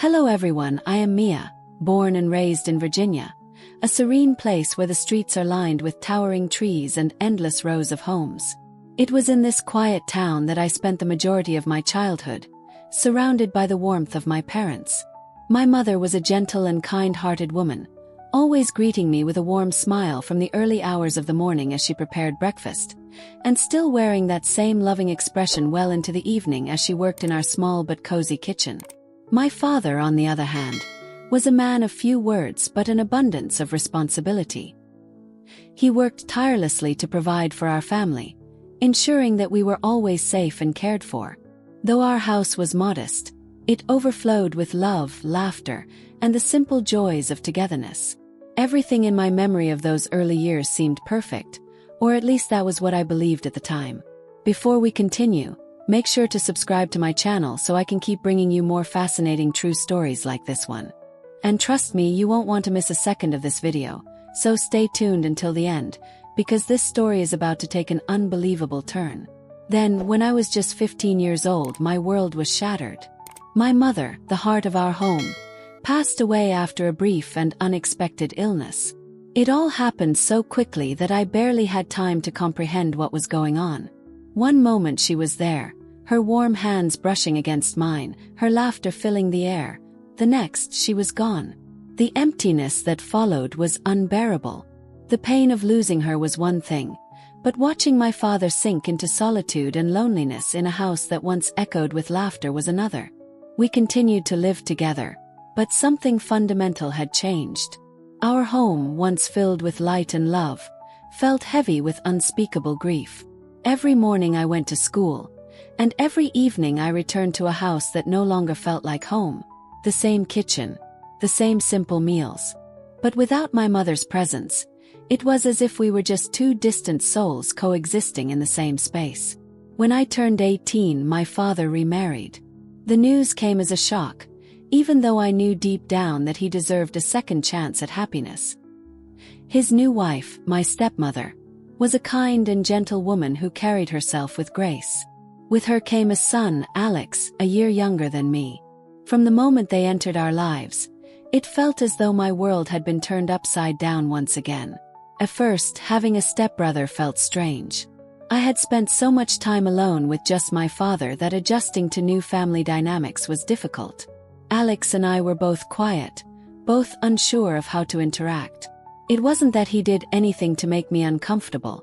Hello everyone, I am Mia, born and raised in Virginia, a serene place where the streets are lined with towering trees and endless rows of homes. It was in this quiet town that I spent the majority of my childhood, surrounded by the warmth of my parents. My mother was a gentle and kind-hearted woman, always greeting me with a warm smile from the early hours of the morning as she prepared breakfast, and still wearing that same loving expression well into the evening as she worked in our small but cozy kitchen. My father, on the other hand, was a man of few words but an abundance of responsibility. He worked tirelessly to provide for our family, ensuring that we were always safe and cared for. Though our house was modest, it overflowed with love, laughter, and the simple joys of togetherness. Everything in my memory of those early years seemed perfect, or at least that was what I believed at the time. Before we continue, make sure to subscribe to my channel so I can keep bringing you more fascinating true stories like this one. And trust me, you won't want to miss a second of this video, so stay tuned until the end, because this story is about to take an unbelievable turn. Then, when I was just 15 years old, my world was shattered. My mother, the heart of our home, passed away after a brief and unexpected illness. It all happened so quickly that I barely had time to comprehend what was going on. One moment she was there, her warm hands brushing against mine, her laughter filling the air. The next, she was gone. The emptiness that followed was unbearable. The pain of losing her was one thing, but watching my father sink into solitude and loneliness in a house that once echoed with laughter was another. We continued to live together, but something fundamental had changed. Our home, once filled with light and love, felt heavy with unspeakable grief. Every morning I went to school, and every evening I returned to a house that no longer felt like home. The same kitchen, the same simple meals. But without my mother's presence, it was as if we were just two distant souls coexisting in the same space. When I turned 18, my father remarried. The news came as a shock, even though I knew deep down that he deserved a second chance at happiness. His new wife, my stepmother, was a kind and gentle woman who carried herself with grace. With her came a son, Alex, a year younger than me. From the moment they entered our lives, it felt as though my world had been turned upside down once again. At first, having a stepbrother felt strange. I had spent so much time alone with just my father that adjusting to new family dynamics was difficult. Alex and I were both quiet, both unsure of how to interact. It wasn't that he did anything to make me uncomfortable.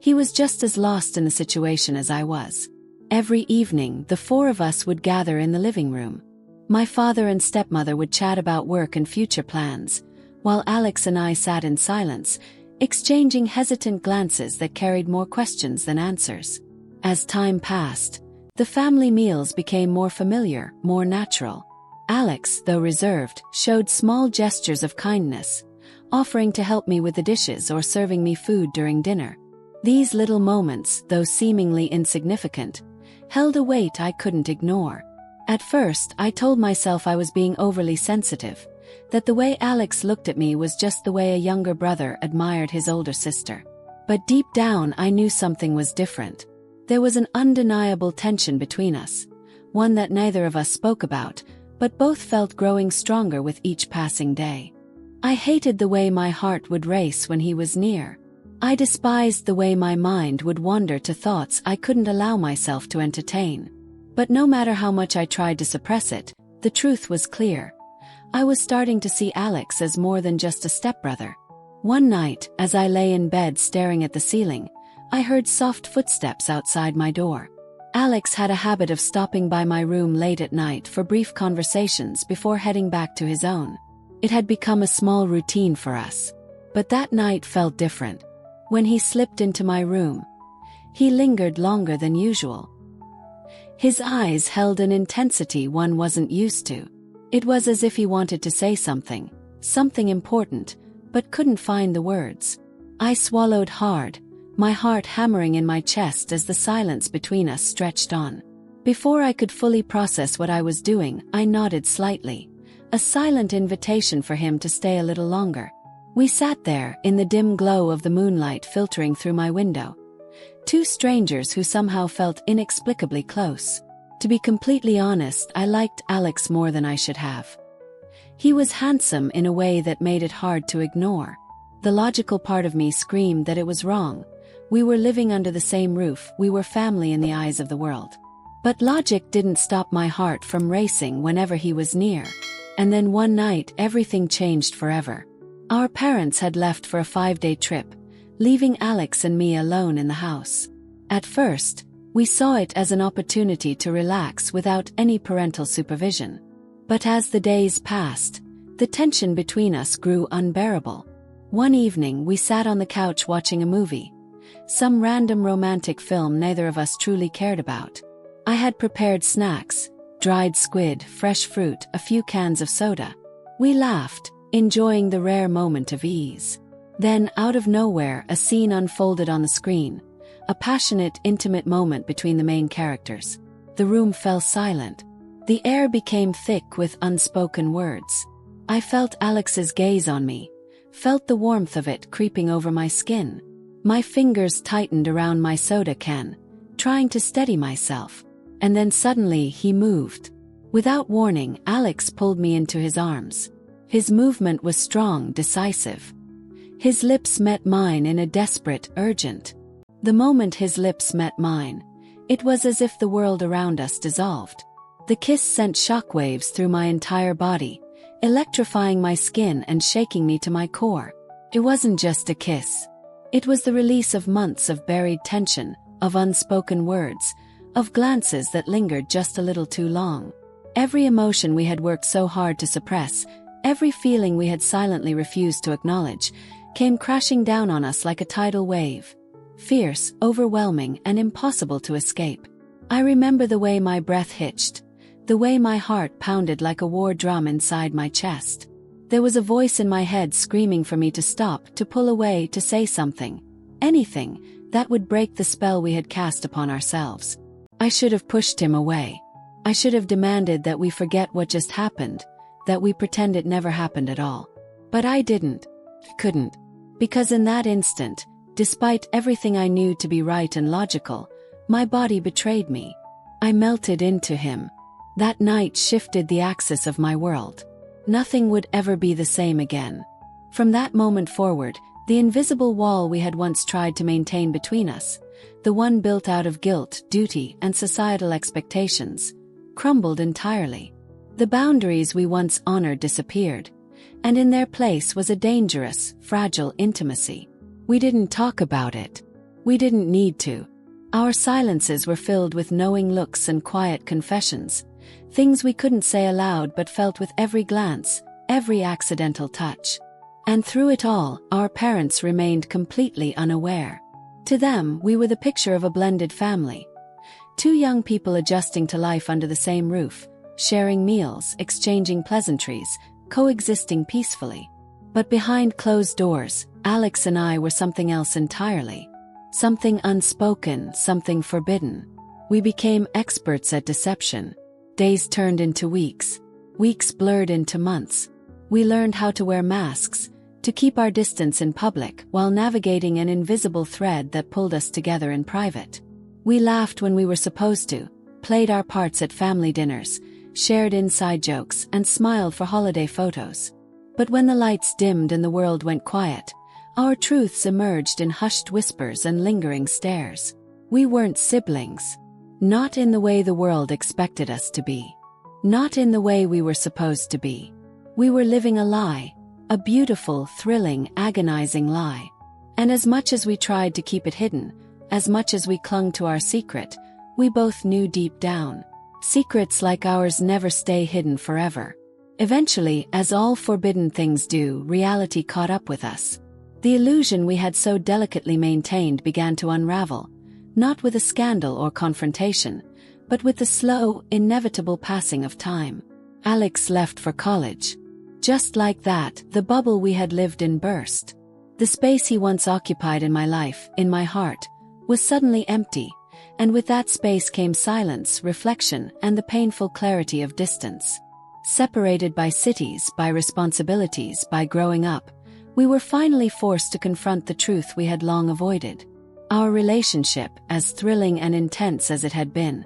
He was just as lost in the situation as I was. Every evening, the four of us would gather in the living room. My father and stepmother would chat about work and future plans, while Alex and I sat in silence, exchanging hesitant glances that carried more questions than answers. As time passed, the family meals became more familiar, more natural. Alex, though reserved, showed small gestures of kindness, offering to help me with the dishes or serving me food during dinner. These little moments, though seemingly insignificant, held a weight I couldn't ignore. At first, I told myself I was being overly sensitive, that the way Alex looked at me was just the way a younger brother admired his older sister. But deep down, I knew something was different. There was an undeniable tension between us, one that neither of us spoke about, but both felt growing stronger with each passing day. I hated the way my heart would race when he was near. I despised the way my mind would wander to thoughts I couldn't allow myself to entertain. But no matter how much I tried to suppress it, the truth was clear. I was starting to see Alex as more than just a stepbrother. One night, as I lay in bed staring at the ceiling, I heard soft footsteps outside my door. Alex had a habit of stopping by my room late at night for brief conversations before heading back to his own. It had become a small routine for us. But that night felt different. When he slipped into my room, he lingered longer than usual. His eyes held an intensity one wasn't used to. It was as if he wanted to say something, something important, but couldn't find the words. I swallowed hard, my heart hammering in my chest as the silence between us stretched on. Before I could fully process what I was doing, I nodded slightly, a silent invitation for him to stay a little longer. We sat there, in the dim glow of the moonlight filtering through my window. Two strangers who somehow felt inexplicably close. To be completely honest, I liked Alex more than I should have. He was handsome in a way that made it hard to ignore. The logical part of me screamed that it was wrong. We were living under the same roof, we were family in the eyes of the world. But logic didn't stop my heart from racing whenever he was near. And then one night everything changed forever. Our parents had left for a 5-day trip, leaving Alex and me alone in the house. At first, we saw it as an opportunity to relax without any parental supervision. But as the days passed, the tension between us grew unbearable. One evening we sat on the couch watching a movie, some random romantic film neither of us truly cared about. I had prepared snacks, dried squid, fresh fruit, a few cans of soda. We laughed, enjoying the rare moment of ease. Then, out of nowhere, a scene unfolded on the screen, a passionate, intimate moment between the main characters. The room fell silent. The air became thick with unspoken words. I felt Alex's gaze on me, felt the warmth of it creeping over my skin. My fingers tightened around my soda can, trying to steady myself. And then suddenly he moved. Without warning, Alex pulled me into his arms. His movement was strong, decisive. His lips met mine in a desperate, urgent. The moment his lips met mine, it was as if the world around us dissolved. The kiss sent shockwaves through my entire body, electrifying my skin and shaking me to my core. It wasn't just a kiss. It was the release of months of buried tension, of unspoken words, of glances that lingered just a little too long. Every emotion we had worked so hard to suppress, every feeling we had silently refused to acknowledge, came crashing down on us like a tidal wave. Fierce, overwhelming, and impossible to escape. I remember the way my breath hitched, the way my heart pounded like a war drum inside my chest. There was a voice in my head screaming for me to stop, to pull away, to say something. Anything that would break the spell we had cast upon ourselves. I should have pushed him away. I should have demanded that we forget what just happened, that we pretend it never happened at all. But I didn't. Couldn't. Because in that instant, despite everything I knew to be right and logical, my body betrayed me. I melted into him. That night shifted the axis of my world. Nothing would ever be the same again. From that moment forward, the invisible wall we had once tried to maintain between us, the one built out of guilt, duty, and societal expectations, crumbled entirely. The boundaries we once honored disappeared, and in their place was a dangerous, fragile intimacy. We didn't talk about it. We didn't need to. Our silences were filled with knowing looks and quiet confessions, things we couldn't say aloud but felt with every glance, every accidental touch. And through it all, our parents remained completely unaware. To them, we were the picture of a blended family. Two young people adjusting to life under the same roof, sharing meals, exchanging pleasantries, coexisting peacefully. But behind closed doors, Alex and I were something else entirely. Something unspoken, something forbidden. We became experts at deception. Days turned into weeks. Weeks blurred into months. We learned how to wear masks, to keep our distance in public while navigating an invisible thread that pulled us together in private. We laughed when we were supposed to, played our parts at family dinners, shared inside jokes, and smiled for holiday photos. But when the lights dimmed and the world went quiet, our truths emerged in hushed whispers and lingering stares. We weren't siblings. Not in the way the world expected us to be. Not in the way we were supposed to be. We were living a lie. A beautiful, thrilling, agonizing lie. And as much as we tried to keep it hidden, as much as we clung to our secret, we both knew deep down. Secrets like ours never stay hidden forever. Eventually, as all forbidden things do, reality caught up with us. The illusion we had so delicately maintained began to unravel, not with a scandal or confrontation, but with the slow, inevitable passing of time. Alex left for college. Just like that, the bubble we had lived in burst. The space he once occupied in my life, in my heart, was suddenly empty, and with that space came silence, reflection, and the painful clarity of distance. Separated by cities, by responsibilities, by growing up, we were finally forced to confront the truth we had long avoided. Our relationship, as thrilling and intense as it had been,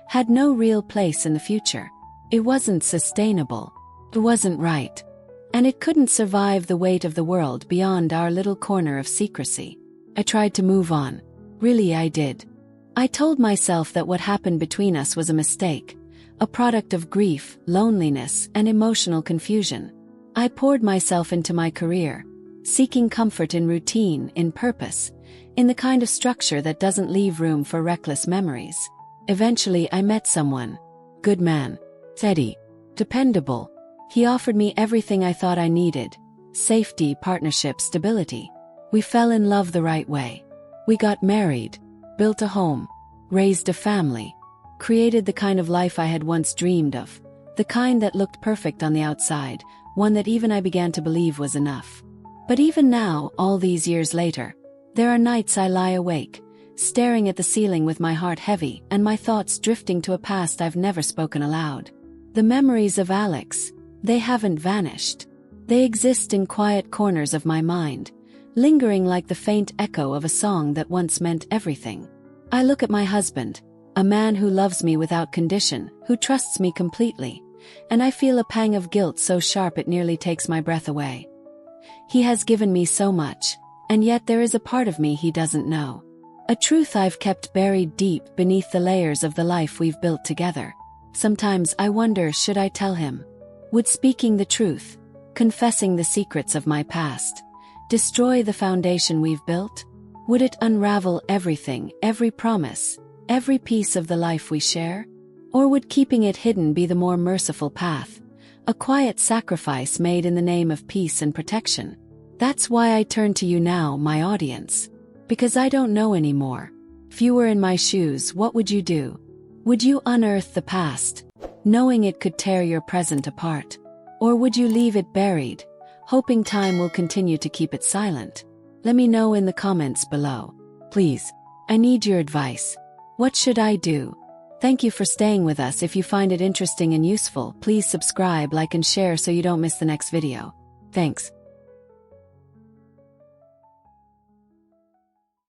had no real place in the future. It wasn't sustainable. It wasn't right. And it couldn't survive the weight of the world beyond our little corner of secrecy. I tried to move on. Really, I did. I told myself that what happened between us was a mistake, a product of grief, loneliness, and emotional confusion. I poured myself into my career, seeking comfort in routine, in purpose, in the kind of structure that doesn't leave room for reckless memories. Eventually, I met someone. Good man. Steady. Dependable. He offered me everything I thought I needed: safety, partnership, stability. We fell in love the right way. We got married, built a home, raised a family, created the kind of life I had once dreamed of, the kind that looked perfect on the outside, one that even I began to believe was enough. But even now, all these years later, there are nights I lie awake, staring at the ceiling with my heart heavy and my thoughts drifting to a past I've never spoken aloud. The memories of Alex, they haven't vanished. They exist in quiet corners of my mind, lingering like the faint echo of a song that once meant everything. I look at my husband, a man who loves me without condition, who trusts me completely, and I feel a pang of guilt so sharp it nearly takes my breath away. He has given me so much, and yet there is a part of me he doesn't know. A truth I've kept buried deep beneath the layers of the life we've built together. Sometimes I wonder, should I tell him? Would speaking the truth, confessing the secrets of my past, destroy the foundation we've built? Would it unravel everything, every promise, every piece of the life we share? Or would keeping it hidden be the more merciful path, a quiet sacrifice made in the name of peace and protection? That's why I turn to you now, my audience. Because I don't know anymore. If you were in my shoes, what would you do? Would you unearth the past, knowing it could tear your present apart? Or would you leave it buried, hoping time will continue to keep it silent? Let me know in the comments below. Please, I need your advice. What should I do? Thank you for staying with us. If you find it interesting and useful, please subscribe, like, and share so you don't miss the next video. Thanks.